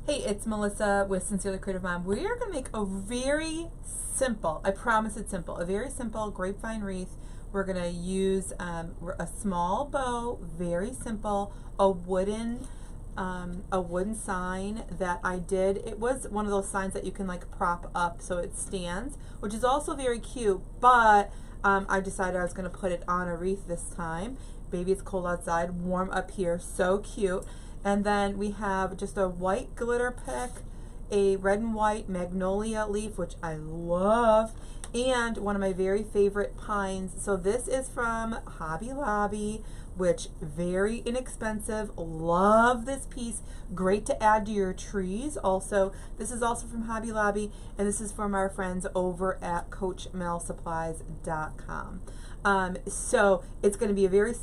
Hey, it's Melissa with Sincerely Creative Mom. We are going to make a very simple, I promise it's simple, a very simple grapevine wreath. We're going to use a small bow, very simple, a wooden sign that I did. It was one of those signs that you can like prop up so it stands, which is also very cute, but I decided I was going to put it on a wreath this time. Baby, it's cold outside, warm up here, so cute. And then we have just a white glitter pick, a red and white magnolia leaf, which I love, and one of my very favorite pines. So this is from Hobby Lobby, which very inexpensive. Love this piece. Great to add to your trees. Also, this is also from Hobby Lobby, and this is from our friends over at CoachMelSupplies.com. So it's going to be a very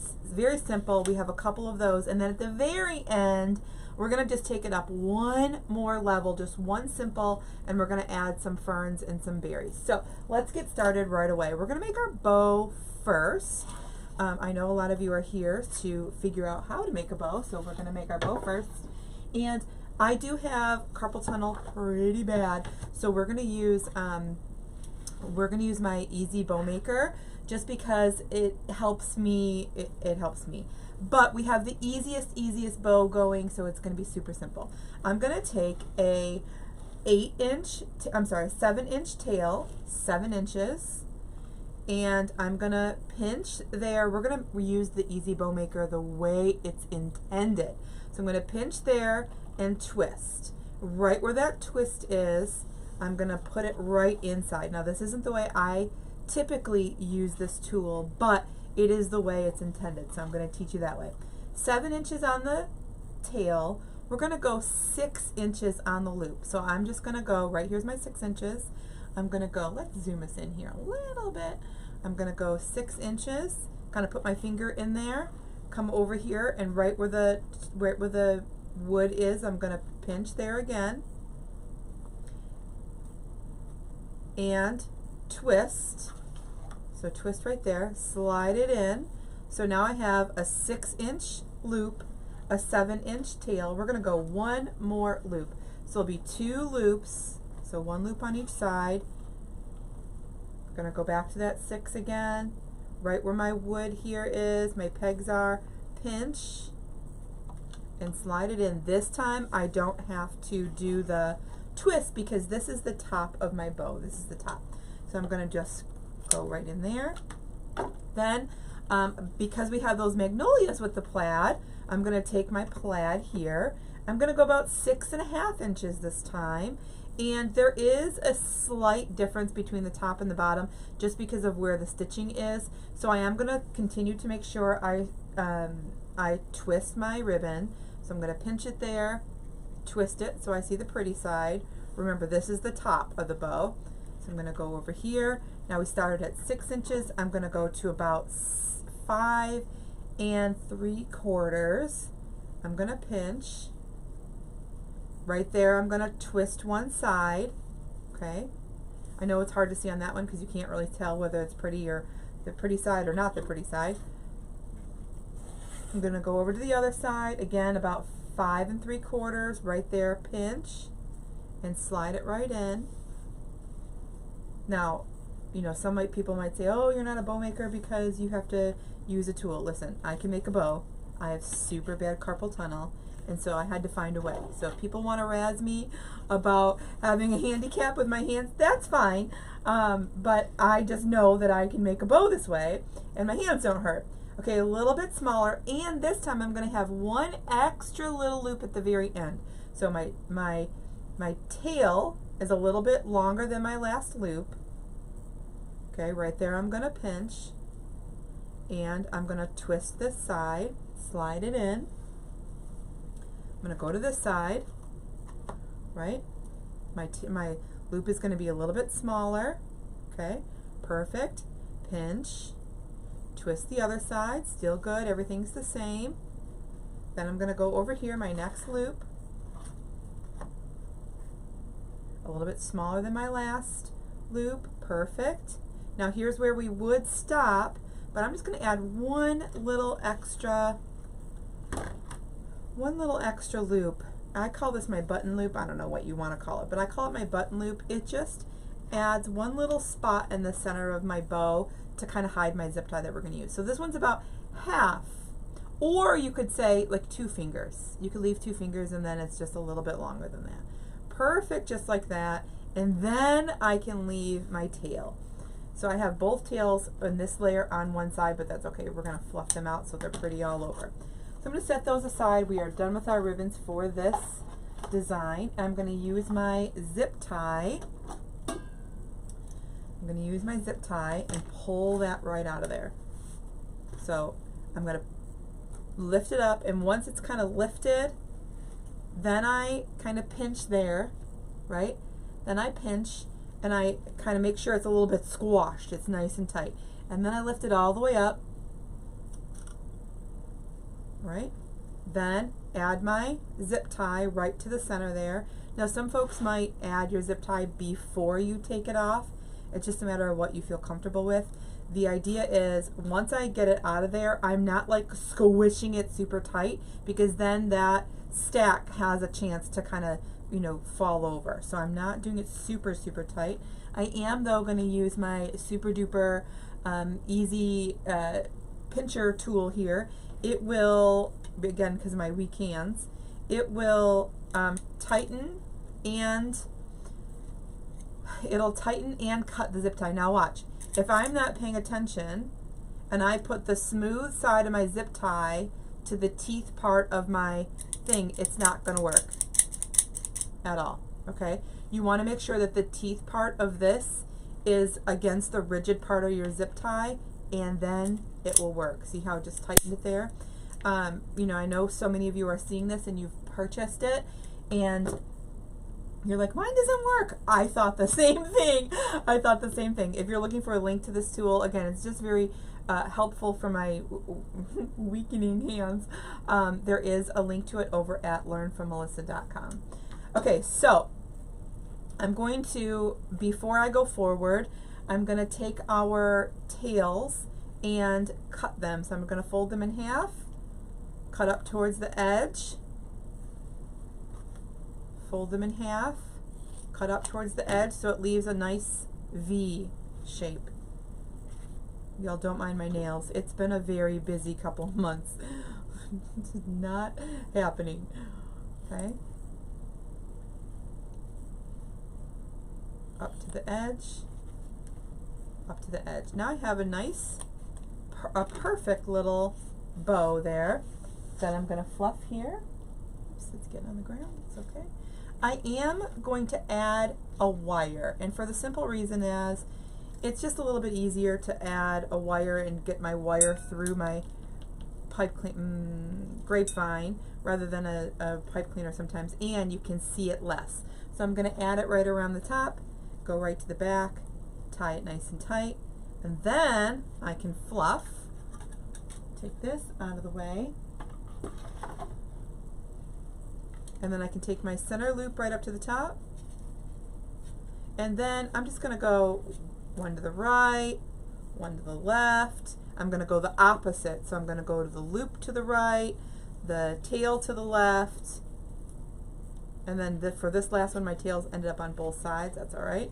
simple. We have a couple of those, and then at the very end we're going to just take it up one more level, just one simple, and we're going to add some ferns and some berries. So let's get started right away. We're going to make our bow first. I know a lot of you are here to figure out how to make a bow, so we're going to make our bow first. And I do have carpal tunnel pretty bad, so we're going to use my Easy Bow Maker, just because it helps me. It helps me. But we have the easiest bow going, so it's going to be super simple. I'm going to take a 7-inch tail, 7 inches, and I'm going to pinch there. We're going to use the Easy Bow Maker the way it's intended. So I'm going to pinch there and twist. Right where that twist is, I'm going to put it right inside. Now this isn't the way I typically use this tool, but it is the way it's intended, so I'm going to teach you that way. 7 inches on the tail. We're going to go 6 inches on the loop. So I'm just going to go, right here's my 6 inches. I'm going to go, let's zoom us in here a little bit. I'm going to go 6 inches, kind of put my finger in there, come over here, and right where the wood is, I'm going to pinch there again and twist. So twist right there, slide it in. So now I have a 6-inch loop, a 7-inch tail. We're going to go one more loop. So it'll be 2 loops, so 1 loop on each side. We're going to go back to that 6 again, right where my wood here is, my pegs are, pinch and slide it in. This time I don't have to do the twist because this is the top of my bow. This is the top. So I'm going to just go right in there. Then because we have those magnolias with the plaid, I'm going to take my plaid here. I'm going to go about 6.5 inches this time, and there is a slight difference between the top and the bottom just because of where the stitching is. So I am going to continue to make sure I twist my ribbon. So I'm going to pinch it there, twist it so I see the pretty side. Remember, this is the top of the bow. So I'm going to go over here. Now we started at 6 inches. I'm going to go to about 5 3/4. I'm going to pinch. Right there, I'm going to twist one side. Okay. I know it's hard to see on that one because you can't really tell whether it's pretty or the pretty side or not the pretty side. I'm going to go over to the other side. Again, about 5 3/4. Right there, pinch and slide it right in. Now, you know, some people might say, oh, you're not a bow maker because you have to use a tool. Listen, I can make a bow. I have super bad carpal tunnel, and so I had to find a way. So if people want to razz me about having a handicap with my hands, that's fine. But I just know that I can make a bow this way, and my hands don't hurt. Okay, a little bit smaller, and this time I'm going to have one extra little loop at the very end. So my tail is a little bit longer than my last loop. Okay, right there I'm going to pinch, and I'm going to twist this side, slide it in. I'm going to go to this side, right? My loop is going to be a little bit smaller. Okay, perfect. Pinch, twist the other side, still good, everything's the same. Then I'm going to go over here, my next loop, a little bit smaller than my last loop, perfect. Now here's where we would stop, but I'm just going to add one little extra loop I call this my button loop. I don't know what you want to call it, but I call it my button loop. It just adds one little spot in the center of my bow to kind of hide my zip tie that we're going to use. So this one's about half, or you could say like 2 fingers. You could leave 2 fingers and then it's just a little bit longer than that. Perfect, just like that. And then I can leave my tail. So I have both tails in this layer on one side, but that's okay. We're going to fluff them out so they're pretty all over. So I'm going to set those aside. We are done with our ribbons for this design. I'm going to use my zip tie. I'm going to use my zip tie and pull that right out of there. So I'm going to lift it up, and once it's kind of lifted, then I kind of pinch there, right? Then I pinch and I kind of make sure it's a little bit squashed. It's nice and tight. And then I lift it all the way up, right? Then add my zip tie right to the center there. Now some folks might add your zip tie before you take it off. It's just a matter of what you feel comfortable with. The idea is once I get it out of there, I'm not like squishing it super tight, because then that stack has a chance to kind of, you know, fall over. So I'm not doing it super, super tight. I am though going to use my super duper easy pincher tool here. It will, again, because of my weak hands, it will tighten and it'll tighten and cut the zip tie. Now watch. If I'm not paying attention and I put the smooth side of my zip tie to the teeth part of my thing, it's not going to work at all, okay? You want to make sure that the teeth part of this is against the rigid part of your zip tie, and then it will work. See how I just tightened it there? You know, I know so many of you are seeing this and you've purchased it, and you're like, mine doesn't work. I thought the same thing. I thought the same thing. If you're looking for a link to this tool, again, it's just very helpful for my weakening hands. There is a link to it over at learnfrommelissa.com. Okay, so I'm going to, before I go forward, I'm going to take our tails and cut them. So I'm going to fold them in half, cut up towards the edge, fold them in half, cut up towards the edge so it leaves a nice V shape. Y'all don't mind my nails. It's been a very busy couple of months. It's not happening. Okay. Up to the edge, up to the edge. Now I have a nice, a perfect little bow there that I'm going to fluff here. Oops, it's getting on the ground. It's okay. I am going to add a wire, and for the simple reason is it's just a little bit easier to add a wire and get my wire through my pipe Grapevine rather than a pipe cleaner sometimes, and you can see it less. So I'm going to add it right around the top, go right to the back, tie it nice and tight, and then I can fluff. Take this out of the way. And then I can take my center loop right up to the top. And then I'm just going to go one to the right, one to the left. I'm going to go the opposite. So I'm going to go to the loop to the right, the tail to the left. And then for this last one, my tails ended up on both sides. That's all right.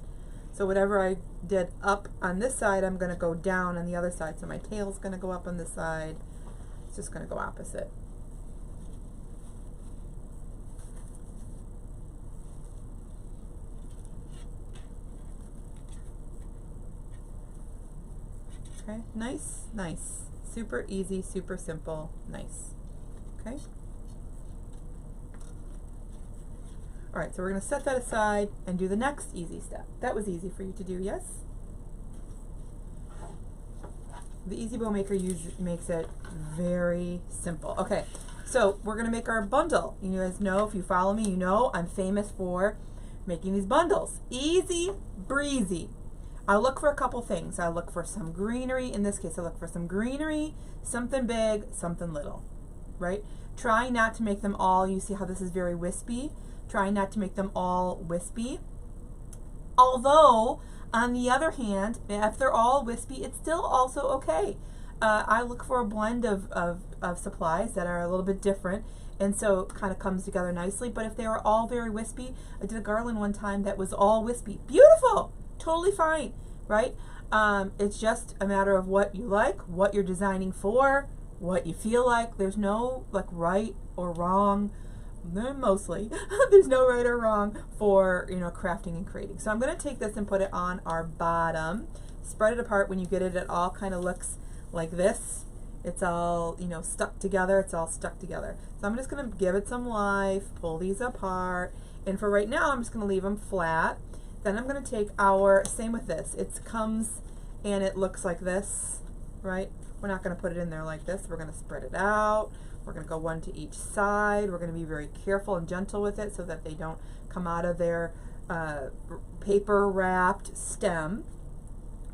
So whatever I did up on this side, I'm going to go down on the other side. So my tail's going to go up on this side. It's just going to go opposite. Okay, nice, nice. Super easy, super simple, nice. Okay. All right, so we're going to set that aside and do the next easy step. That was easy for you to do, yes? The Easy Bow Maker makes it very simple. Okay, so we're going to make our bundle. You guys know, if you follow me, you know I'm famous for making these bundles. Easy breezy. I look for a couple things. I look for some greenery. In this case, I look for some greenery, something big, something little, right? Try not to make them all, you see how this is very wispy? Try not to make them all wispy. Although, on the other hand, if they're all wispy, it's still also okay. I look for a blend of supplies that are a little bit different, and so it kind of comes together nicely. But if they were all very wispy, I did a garland one time that was all wispy. Beautiful, totally fine, right? It's just a matter of what you like, what you're designing for, what you feel like. There's no like right or wrong. Mostly there's no right or wrong for, you know, crafting and creating. So I'm going to take this and put it on our bottom, spread it apart. When you get it, it all kind of looks like this. It's all, you know, stuck together. It's all stuck together. So I'm just going to give it some life, pull these apart, and for right now I'm just going to leave them flat. Then I'm going to take our, same with this, it comes and it looks like this, right? We're not going to put it in there like this. We're going to spread it out. We're going to go one to each side. We're going to be very careful and gentle with it so that they don't come out of their paper wrapped stem.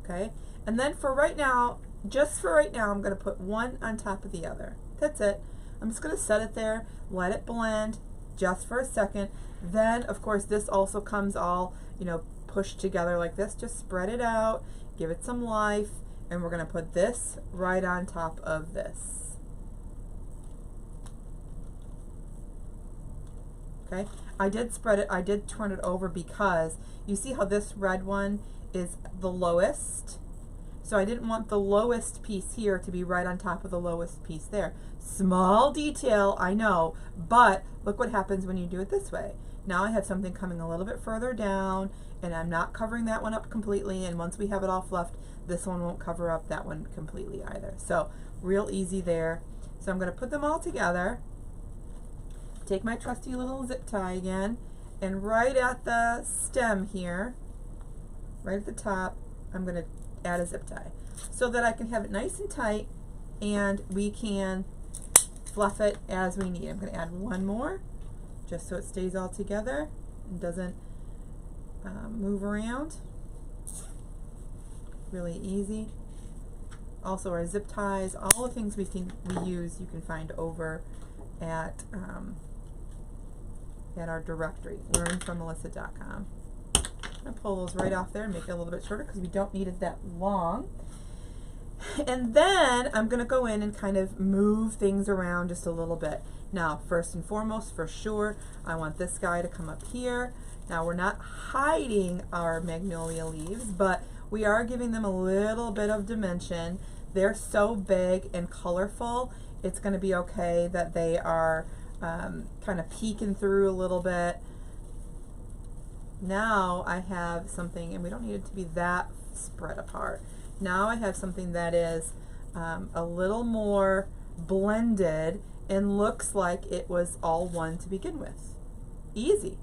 Okay, and then for right now, just for right now, I'm going to put one on top of the other. That's it. I'm just going to set it there, let it blend just for a second. Then, of course, this also comes all, you know, pushed together like this. Just spread it out, give it some life, and we're going to put this right on top of this. Okay, I did spread it, I did turn it over because you see how this red one is the lowest. So I didn't want the lowest piece here to be right on top of the lowest piece there. Small detail, I know, but look what happens when you do it this way. Now I have something coming a little bit further down, and I'm not covering that one up completely, and once we have it all fluffed, this one won't cover up that one completely either. So real easy there. So I'm going to put them all together. Take my trusty little zip tie again, and right at the stem here, right at the top, I'm going to add a zip tie so that I can have it nice and tight and we can fluff it as we need. I'm going to add one more just so it stays all together and doesn't move around. Really easy. Also our zip ties, all the things we use, you can find over at our directory, learnfrommelissa.com. I'm going to pull those right off there and make it a little bit shorter because we don't need it that long. And then I'm going to go in and kind of move things around just a little bit. Now, first and foremost, for sure, I want this guy to come up here. Now, we're not hiding our magnolia leaves, but we are giving them a little bit of dimension. They're so big and colorful, it's going to be okay that they are kind of peeking through a little bit. Now I have something, and we don't need it to be that spread apart. Now I have something that is a little more blended and looks like it was all one to begin with. Easy,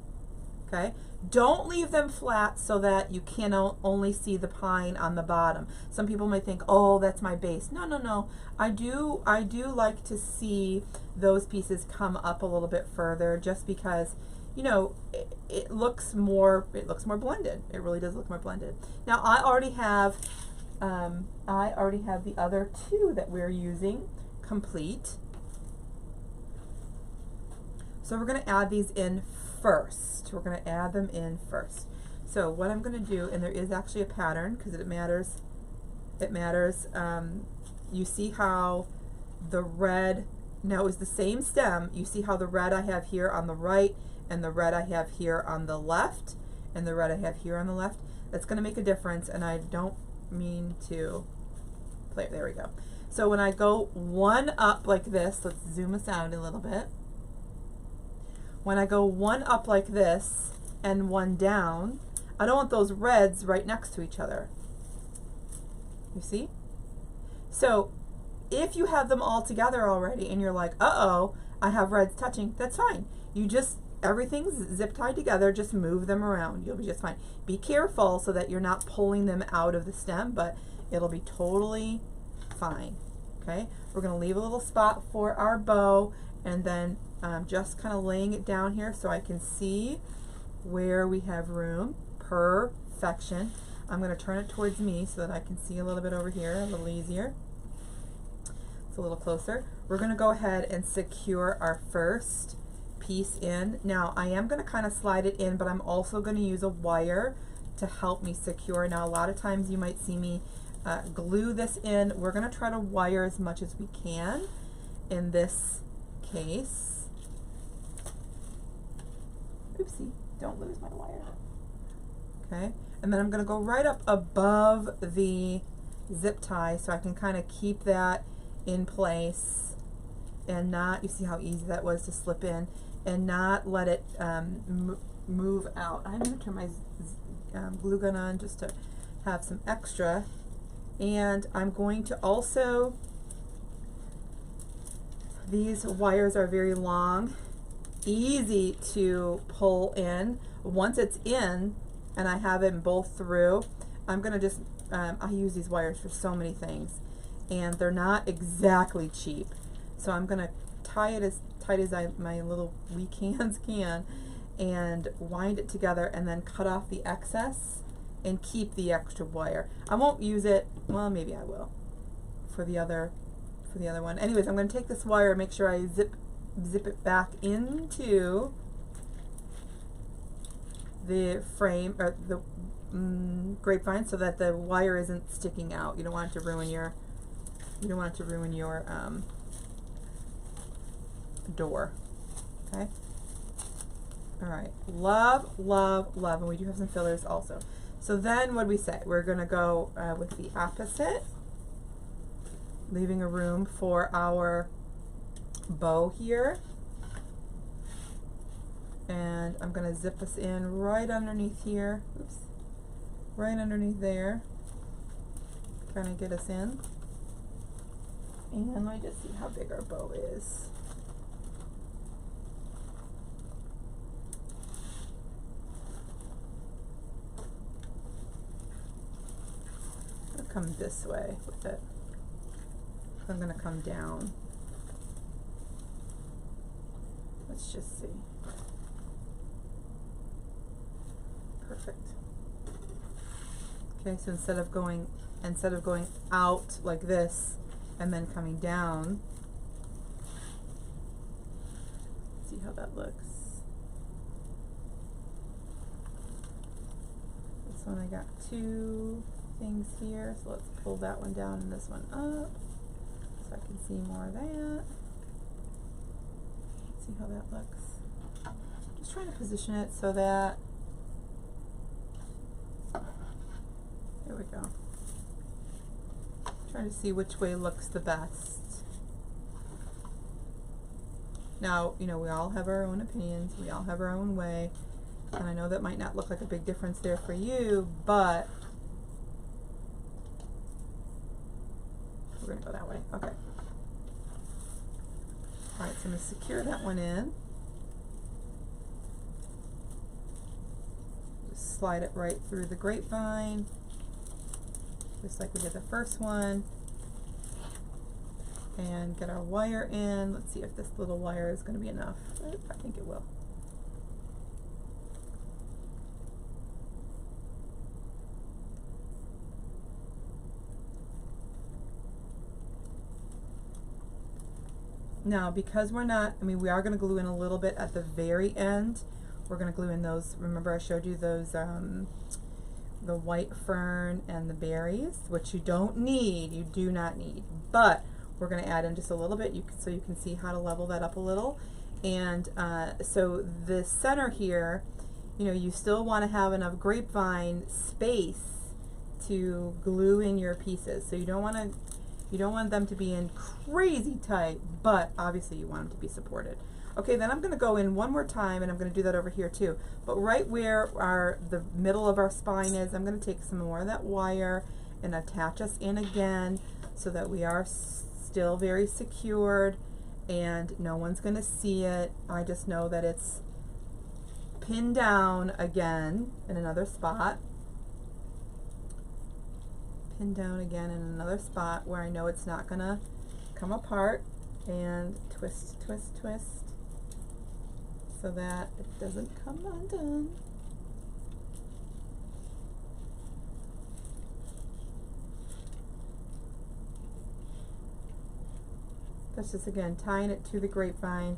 okay? Don't leave them flat so that you can only see the pine on the bottom. Some people might think, oh, that's my base. No, no, no. I do like to see those pieces come up a little bit further, just because, you know, it looks more blended. It really does look more blended. Now I already have the other two that we're using complete. So we're going to add these in first. We're going to add them in first. So what I'm going to do, and there is actually a pattern because it matters. It matters. You see how the red now is the same stem. You see how the red I have here on the right, and the red I have here on the left, and the red I have here on the left. That's going to make a difference, and I don't mean to play. There we go. So when I go one up like this, let's zoom us out a little bit. When I go one up like this and one down, I don't want those reds right next to each other. You see? So if you have them all together already and you're like, uh-oh, I have reds touching, that's fine. You just, everything's zip tied together, just move them around. You'll be just fine. Be careful so that you're not pulling them out of the stem, but it'll be totally fine. Okay? We're going to leave a little spot for our bow, and then just kind of laying it down here so I can see where we have room. Perfection. I'm going to turn it towards me so that I can see a little bit over here, a little easier. It's a little closer. We're going to go ahead and secure our first piece in. Now I am going to kind of slide it in, but I'm also going to use a wire to help me secure. Now a lot of times you might see me glue this in. We're going to try to wire as much as we can in this case. Oopsie, don't lose my wire. Okay, and then I'm going to go right up above the zip tie so I can kind of keep that in place and not, you see how easy that was to slip in, and not let it move out. I'm going to turn my glue gun on just to have some extra, and I'm going to also, these wires are very long, easy to pull in. Once it's in and I have them both through, I'm going to just, I use these wires for so many things, and they're not exactly cheap. So I'm going to tie it as tight as my little weak hands can and wind it together, and then cut off the excess and keep the extra wire. I won't use it, well, maybe I will for the other one. Anyways, I'm going to take this wire and make sure I zip it back into the frame or the grapevine so that the wire isn't sticking out. You don't want it to ruin your door. Okay. All right. Love, love, love, and we do have some fillers also. So then, what do we say? We're going to go with the opposite, leaving a room for our bow here. And I'm going to zip this in right underneath here. Oops. Right underneath there. Kind of get us in. And let me just see how big our bow is. I'll come this way with it. I'm going to come down. Let's just see. Perfect. Okay, so instead of going out like this and then coming down, see how that looks. This one I got two things here, so let's pull that one down and this one up so I can see more of that. See how that looks. Just trying to position it so that, there we go. Trying to see which way looks the best. Now, you know, we all have our own opinions, we all have our own way, and I know that might not look like a big difference there for you, but we're going to go that way. Okay. All right, so I'm going to secure that one in. Just slide it right through the grapevine, just like we did the first one. And get our wire in. Let's see if this little wire is going to be enough. I think it will. Now, because we're not, I mean, we are going to glue in a little bit at the very end. We're going to glue in those, remember I showed you those, the white fern and the berries, which you don't need, you do not need, but we're going to add in just a little bit so you can see how to level that up a little. And so the center here, you know, you still want to have enough grapevine space to glue in your pieces. So you don't want them to be in crazy tight, but obviously you want them to be supported. Okay, then I'm going to go in one more time, and I'm going to do that over here too. But right where the middle of our spine is, I'm going to take some more of that wire and attach us in again so that we are still very secured and no one's going to see it. I just know that it's pinned down again in another spot. Pinned down again in another spot where I know it's not going to come apart, and twist, twist, twist so that it doesn't come undone. That's just, again, tying it to the grapevine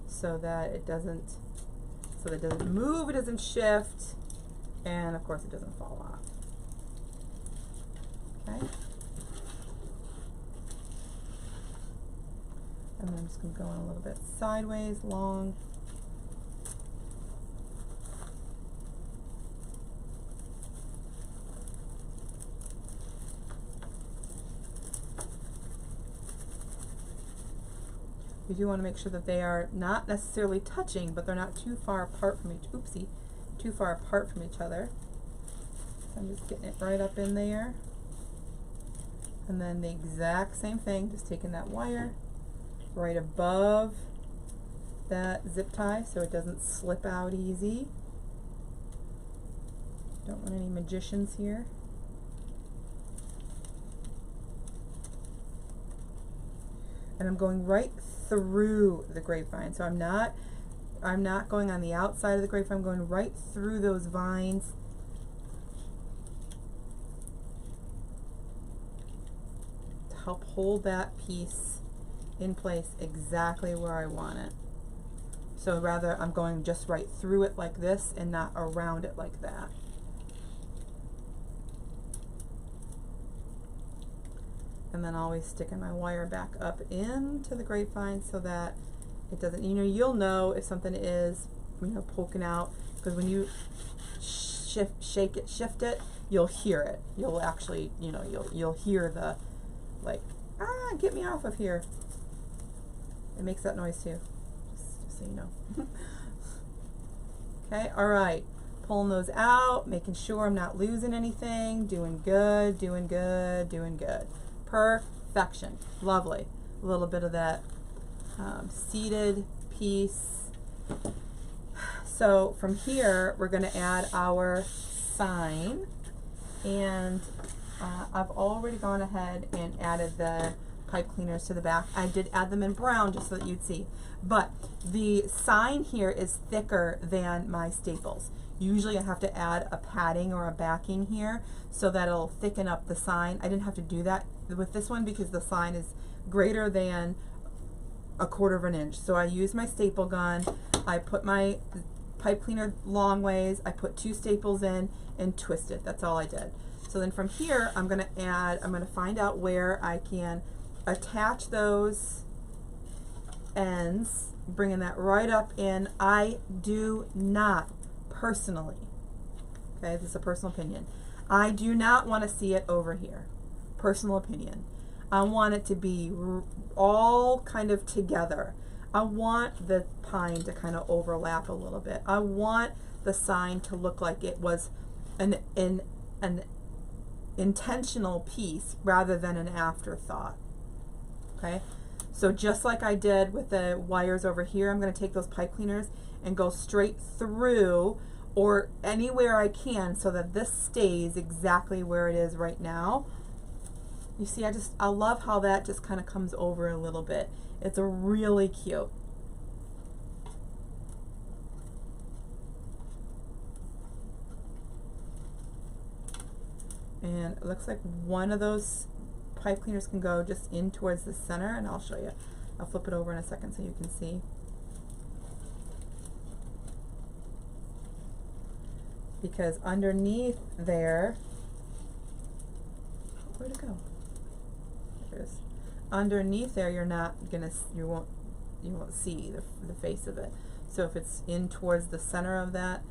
so that it doesn't move, it doesn't shift, and of course it doesn't fall off. Okay. And then I'm just going to go in a little bit sideways, long. You do want to make sure that they are not necessarily touching, but they're not too far apart from too far apart from each other. So I'm just getting it right up in there. And then the exact same thing, just taking that wire right above that zip tie so it doesn't slip out easy. Don't want any magicians here. And I'm going right through the grapevine. So I'm not going on the outside of the grapevine, I'm going right through those vines. To help hold that piece in place exactly where I want it. So rather, I'm going just right through it like this and not around it like that. And then always sticking my wire back up into the grapevine so that it doesn't, you'll know if something is, poking out, because when you shift it, you'll hear it. You'll actually, you'll hear the, like, get me off of here. It makes that noise too, just so you know. Okay, all right. Pulling those out, making sure I'm not losing anything, doing good, doing good, doing good. Perfection. Lovely. A little bit of that seated piece. So from here, we're going to add our sign. And I've already gone ahead and added the pipe cleaners to the back. I did add them in brown just so that you'd see. But the sign here is thicker than my staples. Usually I have to add a padding or a backing here so that it'll thicken up the sign. I didn't have to do that with this one because the sign is greater than 1/4 inch. So I used my staple gun. I put my pipe cleaner long ways. I put 2 staples in and twist it. That's all I did. So then from here, I'm going to find out where I can attach those ends, bringing that right up in. I do not personally, okay, this is a personal opinion, I do not want to see it over here. Personal opinion. I want it to be all kind of together. I want the pine to kind of overlap a little bit. I want the sign to look like it was an intentional piece rather than an afterthought. Okay, so just like I did with the wires over here, I'm going to take those pipe cleaners and go straight through or anywhere I can so that this stays exactly where it is right now. You see, I love how that just kind of comes over a little bit. It's a really cute. And it looks like one of those pipe cleaners can go just in towards the center, and I'll show you. I'll flip it over in a second so you can see. Because underneath there, where'd it go? There it is. Underneath there, you won't see the face of it. So if it's in towards the center of that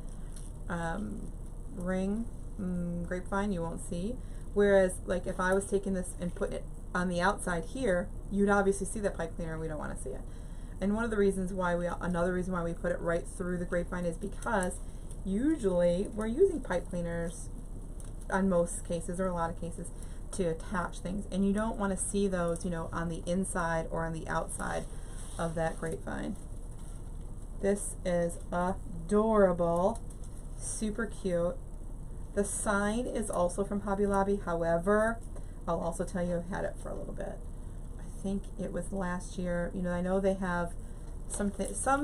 ring grapevine, you won't see. Whereas, like if I was taking this and putting it on the outside here, you'd obviously see that pipe cleaner, and we don't want to see it. And another reason why we put it right through the grapevine is because usually we're using pipe cleaners on most cases, or a lot of cases, to attach things, and you don't want to see those, on the inside or on the outside of that grapevine. This is adorable, super cute. The sign is also from Hobby Lobby. However, I'll also tell you I've had it for a little bit. I think it was last year. I know they have some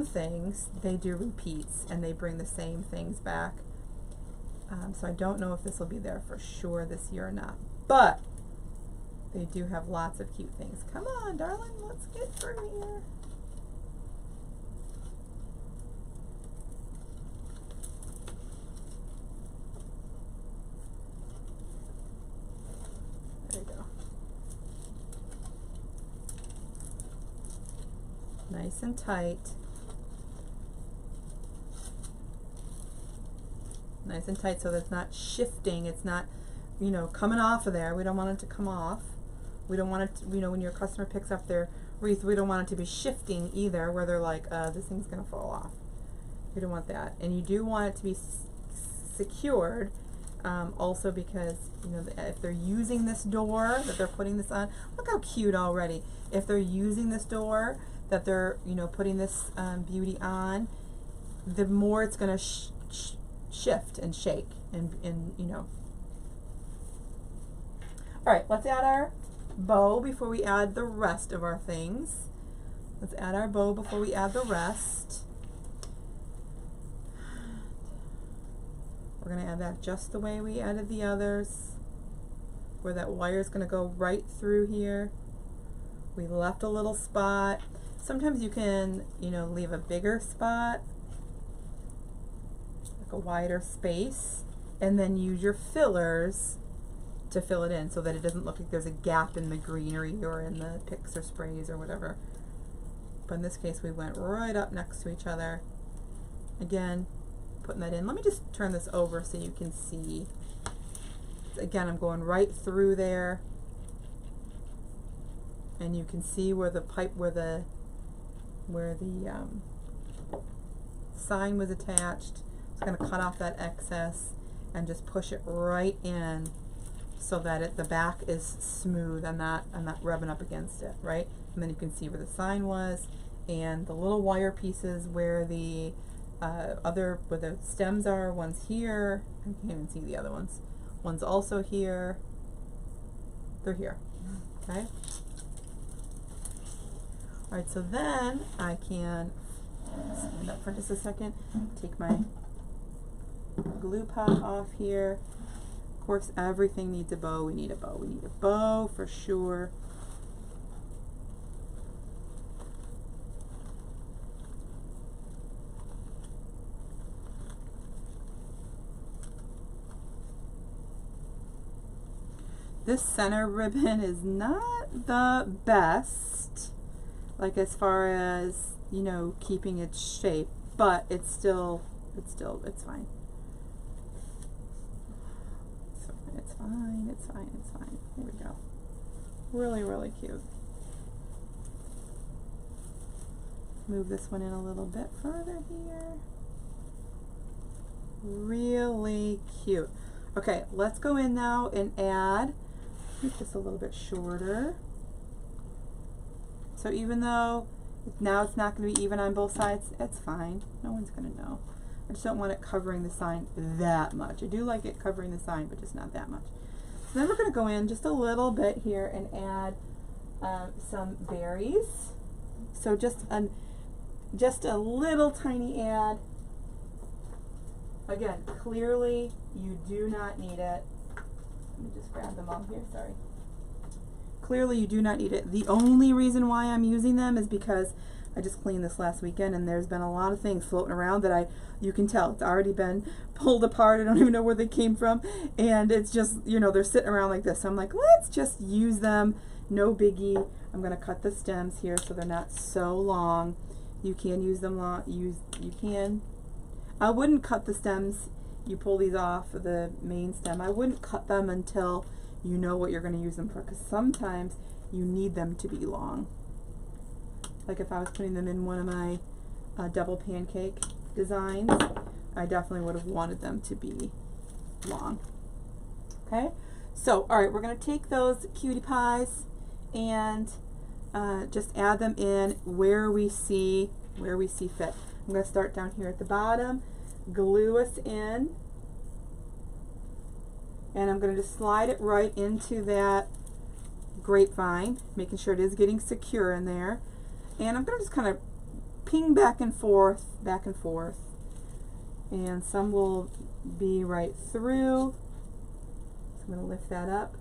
things they do repeats and they bring the same things back. So I don't know if this will be there for sure this year or not. But they do have lots of cute things. Come on, darling, let's get through here. There we go. Nice and tight. Nice and tight so that it's not shifting. It's not, coming off of there. We don't want it to come off. We don't want it to, when your customer picks up their wreath, we don't want it to be shifting either, where they're like, this thing's gonna fall off. We don't want that. And you do want it to be secured, also because, you know, if they're using this door that they're putting this on, look how cute already. If they're using this door that they're, you know, putting this beauty on, the more it's gonna shift and shake and, you know. All right, let's add our bow before we add the rest of our things. Let's add our bow before we add the rest. We're going to add that just the way we added the others, where that wire is going to go right through here. We left a little spot. Sometimes you can, you know, leave a bigger spot, like a wider space, and then use your fillers to fill it in so that it doesn't look like there's a gap in the greenery or in the picks or sprays or whatever. But in this case, we went right up next to each other. Again, putting that in. Let me just turn this over so you can see. Again, I'm going right through there, and you can see where the pipe, where the sign was attached. It's going to cut off that excess and just push it right in so that the back is smooth and not rubbing up against it, right? And then you can see where the sign was, and the little wire pieces where the where the stems are. One's here. I can't even see the other ones. One's also here. They're here. Okay. All right. So then I can stand up for just a second. Take my glue pot off here. Of course, everything needs a bow. We need a bow. We need a bow for sure. This center ribbon is not the best, like as far as, you know, keeping its shape, but it's fine. It's fine. There we go. Really, really cute. Move this one in a little bit further here. Really cute. Okay, let's go in now and add, make this a little bit shorter. So even though now it's not going to be even on both sides, it's fine. No one's going to know. I just don't want it covering the sign that much. I do like it covering the sign, but just not that much. So then we're going to go in just a little bit here and add some berries. So just a little tiny add. Again, clearly you do not need it. Let me just grab them all here, sorry. Clearly you do not need it. The only reason why I'm using them is because I just cleaned this last weekend and there's been a lot of things floating around that you can tell it's already been pulled apart. I don't even know where they came from, and it's just, you know, they're sitting around like this. So I'm like, let's just use them, no biggie. I'm going to cut the stems here so they're not so long. You can use them long, you can. I wouldn't cut the stems. You pull these off of the main stem. I wouldn't cut them until you know what you're going to use them for, because sometimes you need them to be long. Like if I was putting them in one of my double pancake designs, I definitely would have wanted them to be long. Okay, so all right, we're going to take those cutie pies and just add them in where we see fit. I'm going to start down here at the bottom, glue us in, and I'm going to just slide it right into that grapevine, making sure it is getting secure in there. And I'm going to just kind of ping back and forth, and some will be right through. So I'm going to lift that up.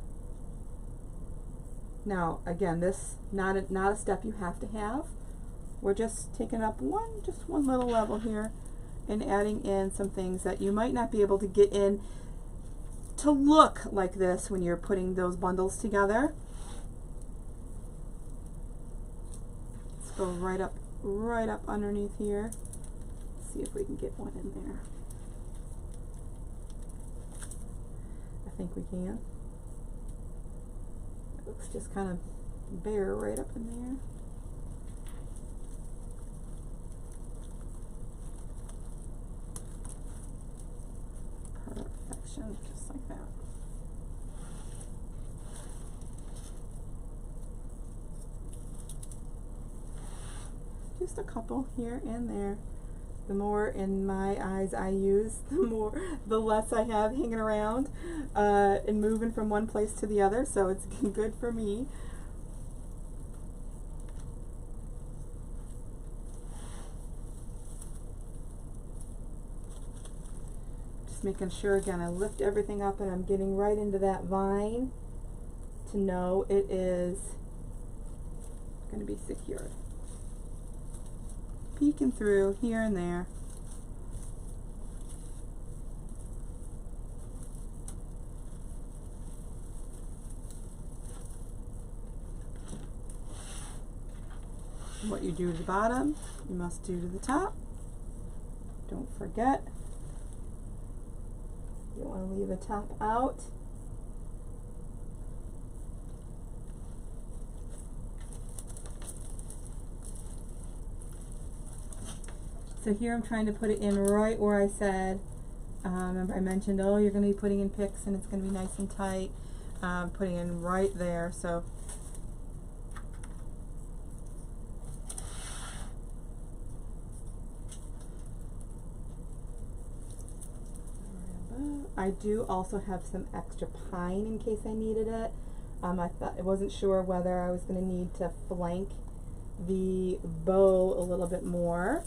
Now, again, this not a step you have to have. We're just taking up just one little level here and adding in some things that you might not be able to get in to look like this when you're putting those bundles together. Let's go right up underneath here. See if we can get one in there. I think we can. It looks just kind of bare right up in there. section, just like that. Just a couple here and there. The more, in my eyes, I use, the less I have hanging around and moving from one place to the other, so it's good for me. Just making sure, again, I lift everything up and I'm getting right into that vine to know it is going to be secured. Peeking through here and there. What you do to the bottom, you must do to the top. Don't forget. You don't want to leave the top out. So here I'm trying to put it in right where I said, remember I mentioned, oh, you're going to be putting in picks and it's going to be nice and tight. Putting in right there. So I do also have some extra pine in case I needed it. I wasn't sure whether I was going to need to flank the bow a little bit more.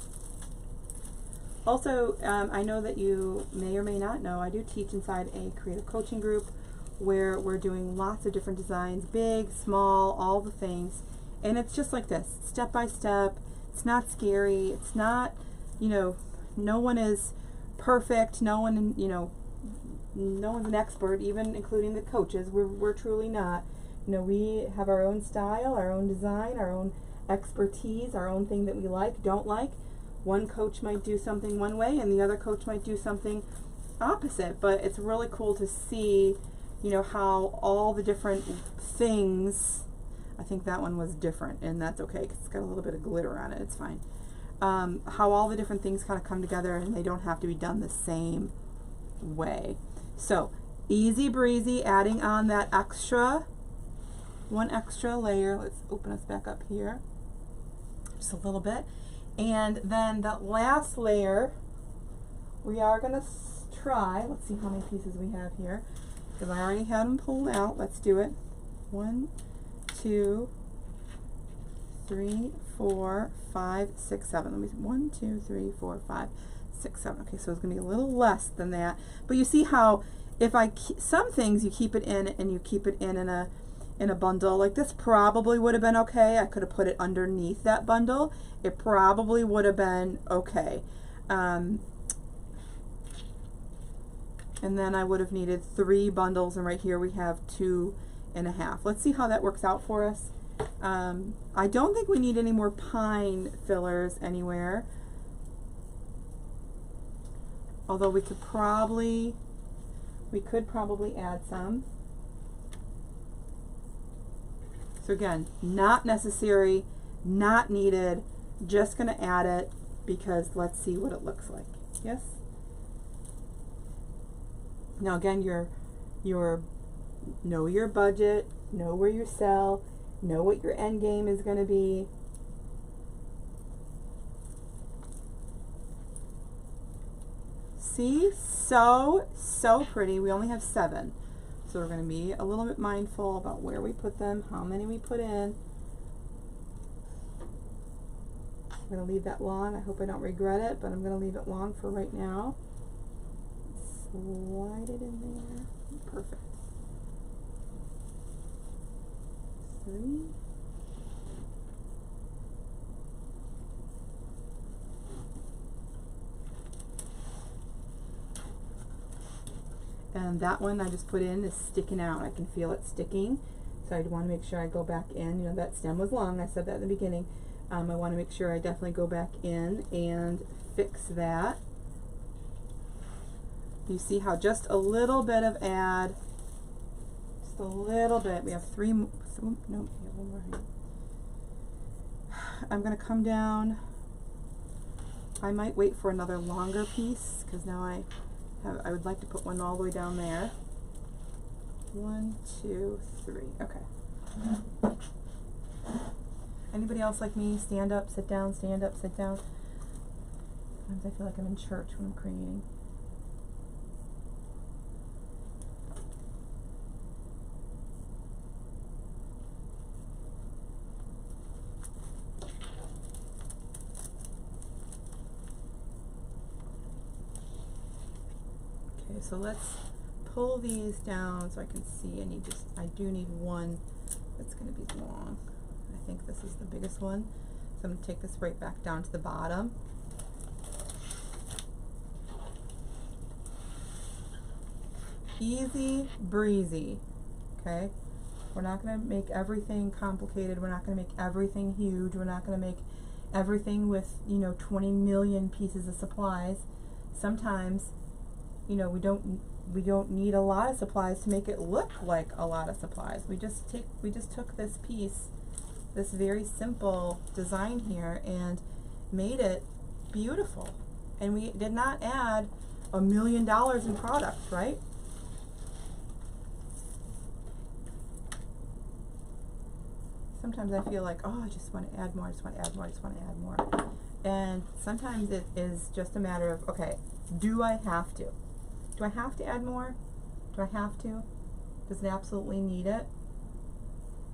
Also, I know that you may or may not know, I do teach inside a creative coaching group where we're doing lots of different designs, big, small, all the things. And it's just like this, step by step. It's not scary. It's not, you know, no one is perfect. No one, you know, no one's an expert, even including the coaches. We're truly not. You know, we have our own style, our own design, our own expertise, our own thing that we like, don't like. One coach might do something one way and the other coach might do something opposite, but it's really cool to see, you know, how all the different things, I think that one was different and that's okay because it's got a little bit of glitter on it, it's fine. How all the different things kind of come together and they don't have to be done the same way. So easy breezy, adding on that extra, one extra layer. Let's open us back up here just a little bit. And then the last layer, we are going to try, let's see how many pieces we have here, because I already had them pulled out. Let's do it. 1, 2, 3, 4, 5, 6, 7. Let me see. 1, 2, 3, 4, 5, 6, 7. Okay, so it's going to be a little less than that. But you see how if some things you keep it in and you keep it in a bundle, like this probably would have been okay. I could have put it underneath that bundle. It probably would have been okay. And then I would have needed 3 bundles, and right here we have 2.5. Let's see how that works out for us. I don't think we need any more pine fillers anywhere. Although we could probably add some. So again, not necessary, not needed, just going to add it because let's see what it looks like. Yes? Now again, know your budget, know where you sell, know what your end game is going to be. See? So pretty. We only have 7. So we're going to be a little bit mindful about where we put them, how many we put in. I'm going to leave that long. I hope I don't regret it, but I'm going to leave it long for right now. Slide it in there. Perfect. 3. And that one I just put in is sticking out. I can feel it sticking. So I want to make sure I go back in. You know, that stem was long. I said that in the beginning. I want to make sure I definitely go back in and fix that. You see how just a little bit of add, just a little bit. We have 3, no, we have 1 more here. I'm going to come down. I might wait for another longer piece because now I I would like to put one all the way down there. 1, 2, 3. Okay. Anybody else like me? Stand up, sit down, stand up, sit down. Sometimes I feel like I'm in church when I'm creating. Okay, so let's pull these down so I can see. I do need one that's going to be long. I think this is the biggest one. So I'm going to take this right back down to the bottom. Easy breezy, okay? We're not going to make everything complicated. We're not going to make everything huge. We're not going to make everything with, 20 million pieces of supplies. Sometimes, we don't need a lot of supplies to make it look like a lot of supplies. We just took this piece, this very simple design here, and made it beautiful. And we did not add $1 million in product, right? Sometimes I feel like, oh, I just want to add more, I just want to add more, I just want to add more. And sometimes it is just a matter of, okay, do I have to? Do I have to add more? Do I have to? Does it absolutely need it?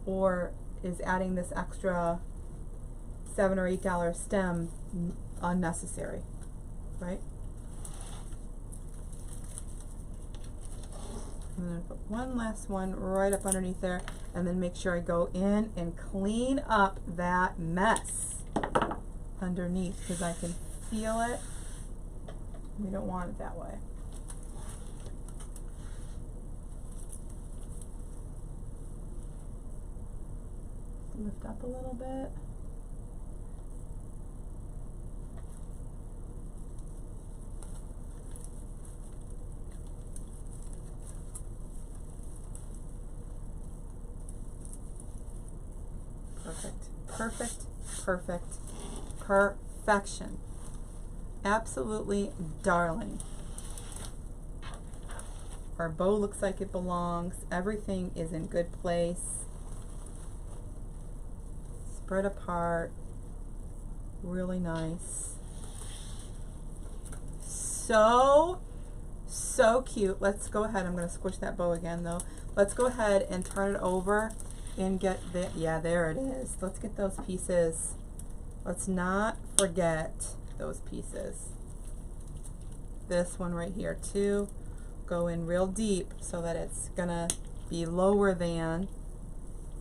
Or is adding this extra $7 or $8 stem unnecessary, right? I'm going to put one last one right up underneath there, and then make sure I go in and clean up that mess underneath, because I can feel it. We don't want it that way. Lift up a little bit. Perfect, perfect, perfect, perfection. Absolutely darling. Our bow looks like it belongs. Everything is in good place. Spread apart. Really nice. So cute. Let's go ahead. I'm going to squish that bow again though. Let's go ahead and turn it over and get the, yeah, there it is. Let's get those pieces. Let's not forget those pieces. This one right here too. Go in real deep so that it's gonna be lower than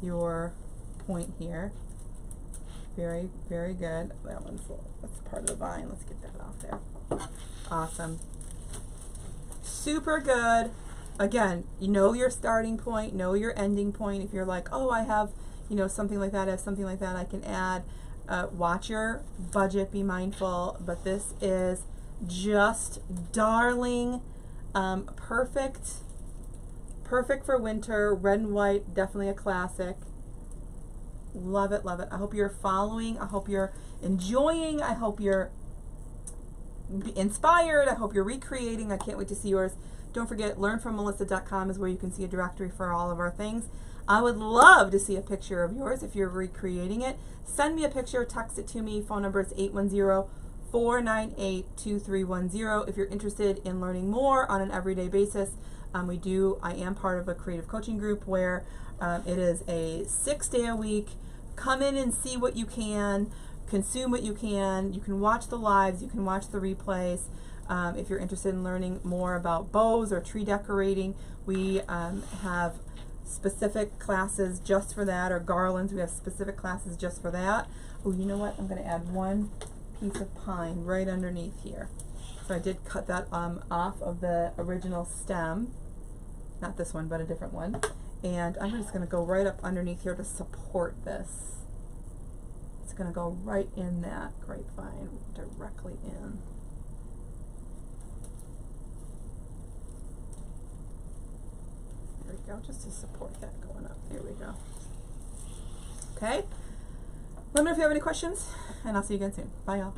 your point here. Very, very good. That's part of the vine. Let's get that off there. Awesome. Super good. Again, you know your starting point, know your ending point. If you're like, oh, I have, something like that, I have something like that I can add. Watch your budget, be mindful, but this is just darling, perfect for winter. Red and white, definitely a classic. Love it, love it. I hope you're following. I hope you're enjoying. I hope you're inspired. I hope you're recreating. I can't wait to see yours. Don't forget, learnfrommelissa.com is where you can see a directory for all of our things. I would love to see a picture of yours if you're recreating it. Send me a picture, text it to me. Phone number is 810-498-2310. If you're interested in learning more on an everyday basis, I am part of a creative coaching group where it is a 6-day-a-week. Come in and see what you can, consume what you can. You can watch the lives, you can watch the replays. If you're interested in learning more about bows or tree decorating, we have specific classes just for that, or garlands. We have specific classes just for that. Oh, you know what? I'm going to add one piece of pine right underneath here. So I did cut that off of the original stem. Not this one, but a different one. And I'm just going to go right up underneath here to support this. It's going to go right in that grapevine, directly in. There we go, just to support that going up. There we go. Okay. Let me know if you have any questions, and I'll see you again soon. Bye, y'all.